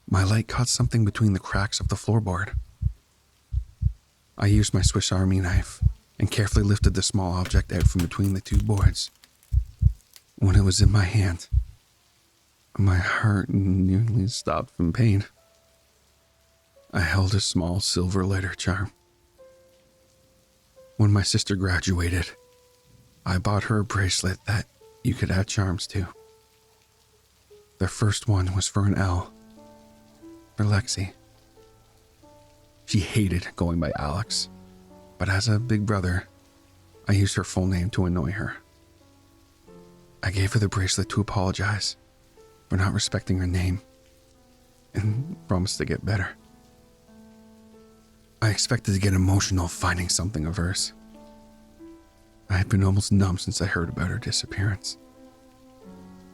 My light caught something between the cracks of the floorboard. I used my Swiss Army knife and carefully lifted the small object out from between the two boards. When it was in my hand, my heart nearly stopped from pain. I held a small silver lighter charm. When my sister graduated, I bought her a bracelet that you could add charms to. The first one was for an L, for Lexi. She hated going by Alex, but as a big brother, I used her full name to annoy her. I gave her the bracelet to apologize for not respecting her name and promised to get better. I expected to get emotional finding something of hers. I had been almost numb since I heard about her disappearance.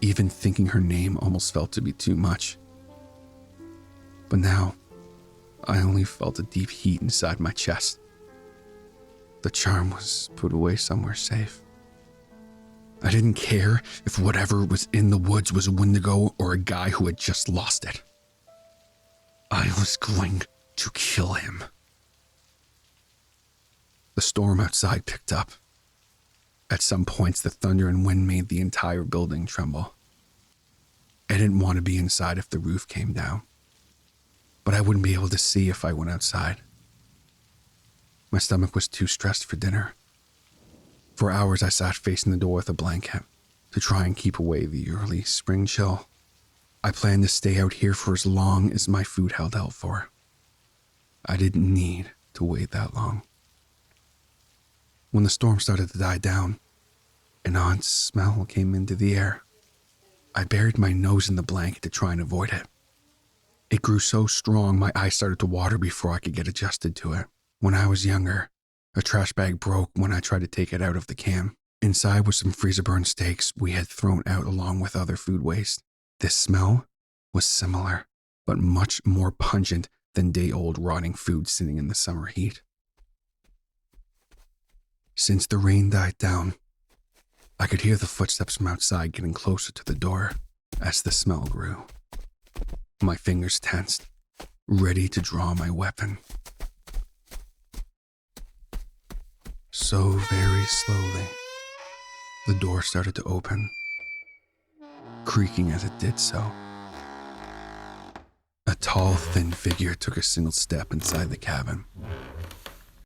Even thinking her name almost felt to be too much. But now, I only felt a deep heat inside my chest. The charm was put away somewhere safe. I didn't care if whatever was in the woods was a Wendigo or a guy who had just lost it. I was going to kill him. The storm outside picked up. At some points, the thunder and wind made the entire building tremble. I didn't want to be inside if the roof came down, but I wouldn't be able to see if I went outside. My stomach was too stressed for dinner. For hours, I sat facing the door with a blanket to try and keep away the early spring chill. I planned to stay out here for as long as my food held out for. I didn't need to wait that long. When the storm started to die down, an odd smell came into the air. I buried my nose in the blanket to try and avoid it. It grew so strong my eyes started to water before I could get adjusted to it. When I was younger, a trash bag broke when I tried to take it out of the can. Inside was some freezer-burned steaks we had thrown out along with other food waste. This smell was similar, but much more pungent than day-old rotting food sitting in the summer heat. Since the rain died down, I could hear the footsteps from outside getting closer to the door as the smell grew. My fingers tensed, ready to draw my weapon. So very slowly, the door started to open, creaking as it did so. A tall, thin figure took a single step inside the cabin.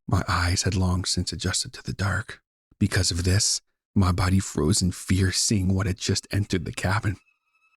My eyes had long since adjusted to the dark. Because of this, my body froze in fear seeing what had just entered the cabin.